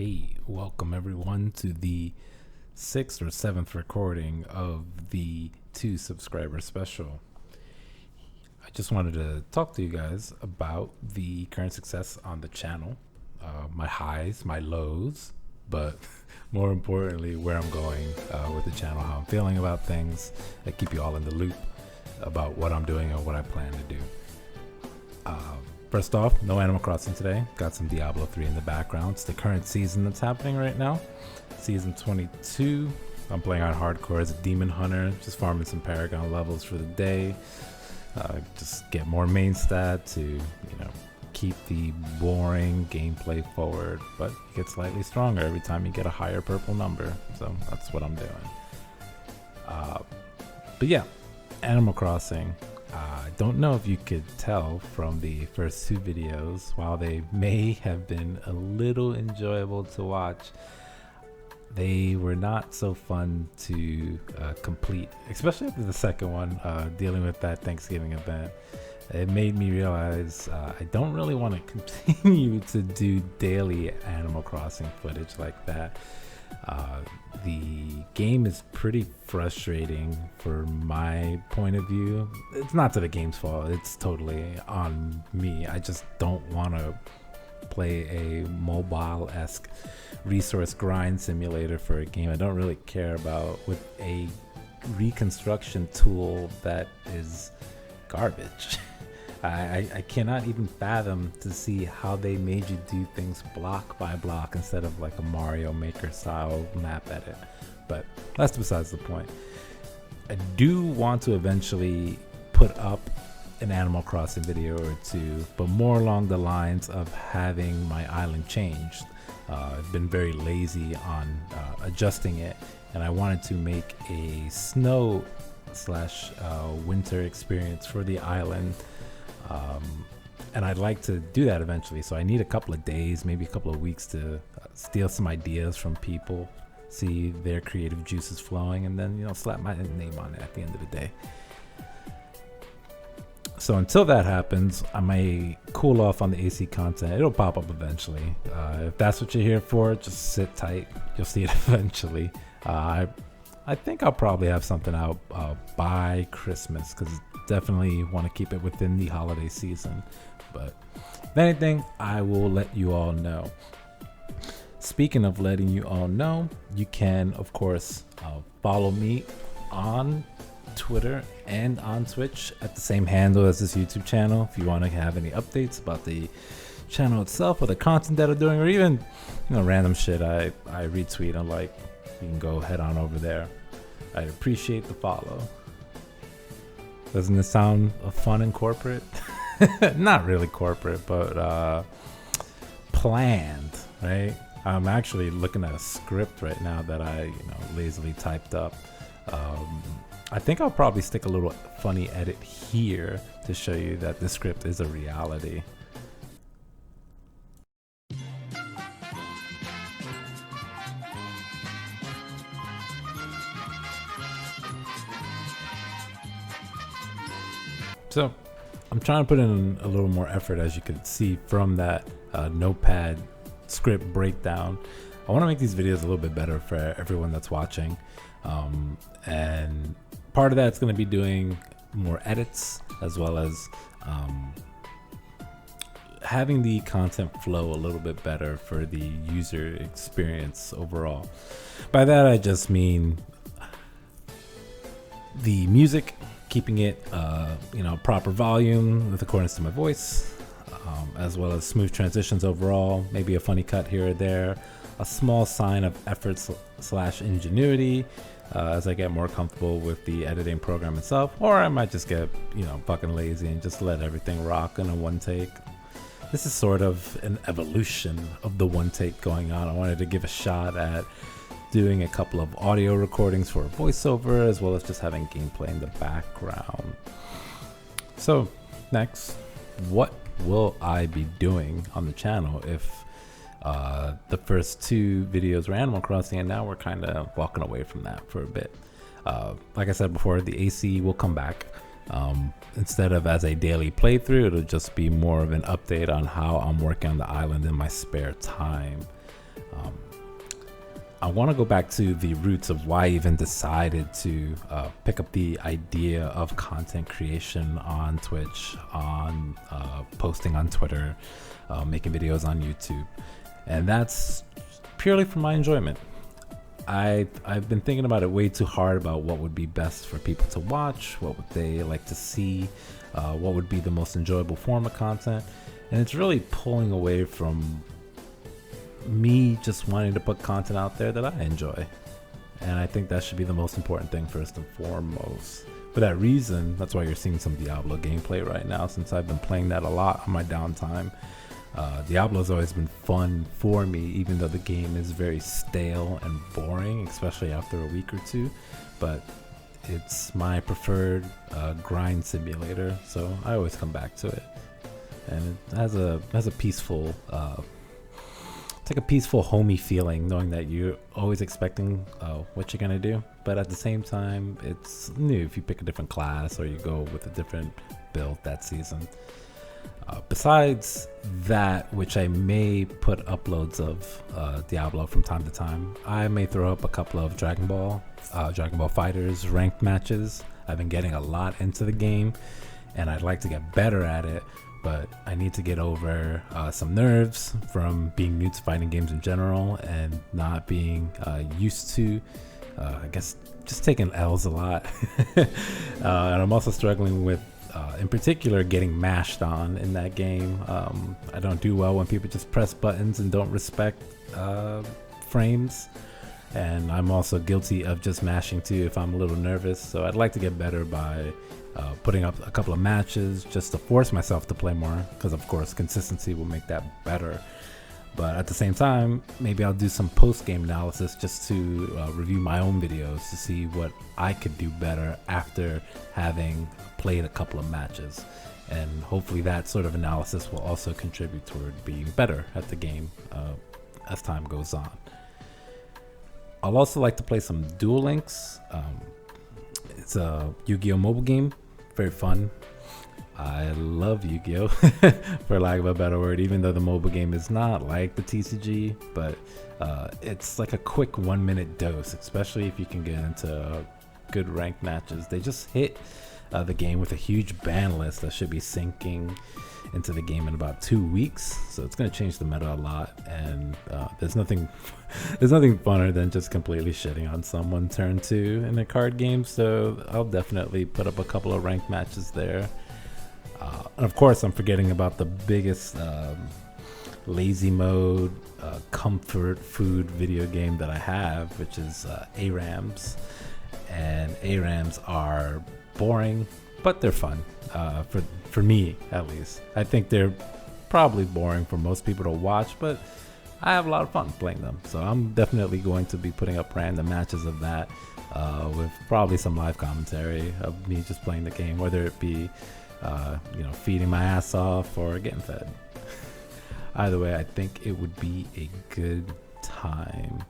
Hey, welcome everyone to the sixth or seventh recording of the 2 subscriber special. I just wanted to talk to you guys about the current success on the channel, my highs, my lows, but more importantly, where I'm going with the channel, how I'm feeling about things. I keep you all in the loop about what I'm doing and what I plan to do. First off, no Animal Crossing today. Got some Diablo 3 in the background. It's the current season that's happening right now. Season 22. I'm playing on hardcore as a demon hunter, just farming some Paragon levels for the day. Just get more main stat to, keep the boring gameplay forward, but it gets slightly stronger every time you get a higher purple number. So that's what I'm doing. But yeah, Animal Crossing. I don't know if you could tell from the first 2 videos, while they may have been a little enjoyable to watch, they were not so fun to complete, especially after the second one, dealing with that Thanksgiving event. It made me realize I don't really want to continue to do daily Animal Crossing footage like that. The game is pretty frustrating for my point of view. It's not to the game's fault, it's totally on me. I just don't want to play a mobile-esque resource grind simulator for a game I don't really care about with a reconstruction tool that is garbage. I cannot even fathom to see how they made you do things block by block instead of like a Mario Maker style map edit. But that's besides the point. I do want to eventually put up an Animal Crossing video or 2, but more along the lines of having my island changed. I've been very lazy on adjusting it, and I wanted to make a snow / winter experience for the island. And I'd like to do that eventually, so I need a couple of days, maybe a couple of weeks to steal some ideas from people, see their creative juices flowing, and then slap my name on it at the end of the day. So until that happens, I may cool off on the AC content. It'll pop up eventually. If that's what you're here for, just sit tight. You'll see it eventually. I think I'll probably have something out by Christmas, because definitely want to keep it within the holiday season. But if anything, I will let you all know. Speaking of letting you all know, you can of course follow me on Twitter and on Twitch at the same handle as this YouTube channel. If you want to have any updates about the channel itself or the content that I'm doing, or even random shit I retweet and like, you can go head on over there. I appreciate the follow. Doesn't this sound fun and corporate? Not really corporate, but planned, right? I'm actually looking at a script right now that I lazily typed up. I think I'll probably stick a little funny edit here to show you that this script is a reality. So I'm trying to put in a little more effort, as you can see from that notepad script breakdown. I want to make these videos a little bit better for everyone that's watching. And part of that's going to be doing more edits, as well as having the content flow a little bit better for the user experience overall. By that, I just mean the music, keeping it proper volume with accordance to my voice, as well as smooth transitions overall, maybe a funny cut here or there, a small sign of effort / ingenuity as I get more comfortable with the editing program itself, or I might just get fucking lazy and just let everything rock in a one take. This is sort of an evolution of the one take going on. I wanted to give a shot at doing a couple of audio recordings for a voiceover, as well as just having gameplay in the background. So next, what will I be doing on the channel if the first 2 videos were Animal Crossing, and now we're kind of walking away from that for a bit? Like I said before, the AC will come back. Instead of as a daily playthrough, it'll just be more of an update on how I'm working on the island in my spare time. Um, I want to go back to the roots of why I even decided to pick up the idea of content creation on Twitch, on posting on Twitter, making videos on YouTube. And that's purely for my enjoyment. I've been thinking about it way too hard about what would be best for people to watch, what would they like to see, what would be the most enjoyable form of content. And it's really pulling away from me just wanting to put content out there that I enjoy. And I think that should be the most important thing first and foremost. For that reason, that's why you're seeing some Diablo gameplay right now, since I've been playing that a lot on my downtime. Diablo's always been fun for me, even though the game is very stale and boring, especially after a week or two. But it's my preferred grind simulator, so I always come back to it. And it has a peaceful, it's like a peaceful, homey feeling, knowing that you're always expecting what you're gonna do. But at the same time, it's new if you pick a different class or you go with a different build that season. Besides that, which I may put uploads of Diablo from time to time, I may throw up a couple of Dragon Ball Fighters ranked matches. I've been getting a lot into the game, and I'd like to get better at it, but I need to get over some nerves from being new to fighting games in general and not being used to, I guess, just taking L's a lot. And I'm also struggling with in particular getting mashed on in that game. I don't do well when people just press buttons and don't respect frames, and I'm also guilty of just mashing too if I'm a little nervous. So I'd like to get better by putting up a couple of matches just to force myself to play more, because of course consistency will make that better. But at the same time, maybe I'll do some post-game analysis just to review my own videos to see what I could do better after having played a couple of matches. And hopefully that sort of analysis will also contribute toward being better at the game as time goes on. I'll also like to play some Duel Links. It's a Yu-Gi-Oh! Mobile game, very fun. I love Yu-Gi-Oh! For lack of a better word, even though the mobile game is not like the TCG, but it's like a quick 1 minute dose, especially if you can get into good ranked matches. They just hit the game with a huge ban list that should be sinking into the game in about 2 weeks, so it's going to change the meta a lot. And there's nothing funner than just completely shitting on someone turn 2 in a card game, so I'll definitely put up a couple of ranked matches there. And of course, I'm forgetting about the biggest lazy mode, comfort food video game that I have, which is ARAMs. And ARAMs are boring, but they're fun, for me at least. I think they're probably boring for most people to watch, but I have a lot of fun playing them. So I'm definitely going to be putting up random matches of that, with probably some live commentary of me just playing the game, whether it be feeding my ass off or getting fed. Either way, I think it would be a good time.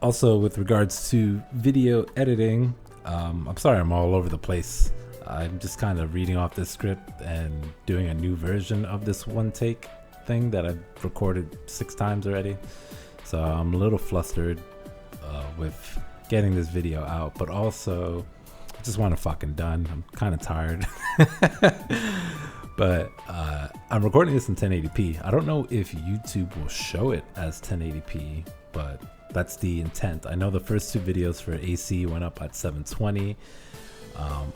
Also, with regards to video editing, I'm sorry I'm all over the place. I'm just kind of reading off this script and doing a new version of this one take thing that I've recorded 6 times already. So I'm a little flustered with getting this video out, but also just want to fucking done. I'm kind of tired. But I'm recording this in 1080p. I don't know if YouTube will show it as 1080p, but that's the intent. I know the first 2 videos for AC went up at 720.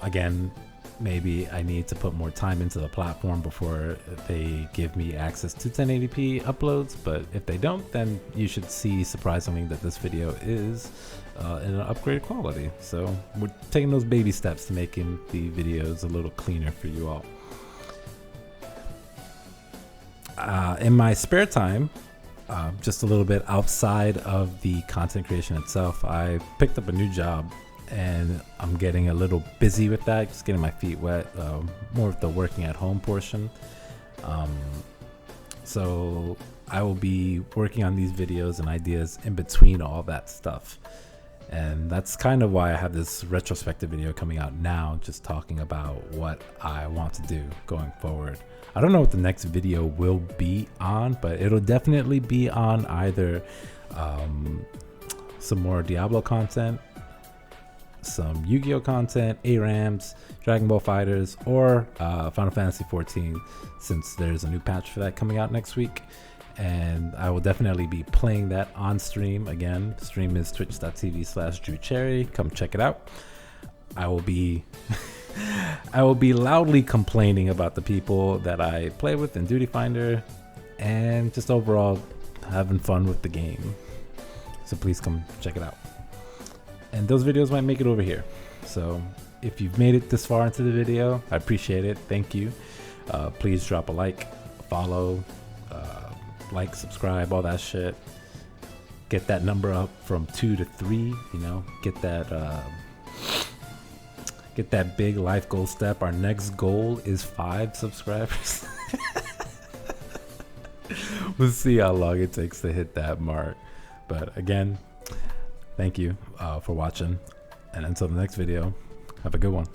Again, maybe I need to put more time into the platform before they give me access to 1080p uploads, but if they don't, then you should see surprisingly that this video is in an upgraded quality. So we're taking those baby steps to making the videos a little cleaner for you all. In my spare time, just a little bit outside of the content creation itself, I picked up a new job and I'm getting a little busy with that, just getting my feet wet, more of the working at home portion. So I will be working on these videos and ideas in between all that stuff. And that's kind of why I have this retrospective video coming out now, just talking about what I want to do going forward. I don't know what the next video will be on, but it'll definitely be on either some more Diablo content, some Yu-Gi-Oh content, ARAMs, Dragon Ball Fighters, or Final Fantasy 14, since there's a new patch for that coming out next week. And I will definitely be playing that on stream. Again, stream is twitch.tv/DrewCherry. Come check it out. I will be loudly complaining about the people that I play with in Duty Finder, and just overall having fun with the game. So please come check it out. And those videos might make it over here. So if you've made it this far into the video, I appreciate it. Thank you. Please drop a like, follow, like, subscribe, all that shit. Get that number up from 2 to 3, you know, get that big life goal step. Our next goal is 5 subscribers. We'll see how long it takes to hit that mark. But again, thank you for watching, and until the next video, have a good one.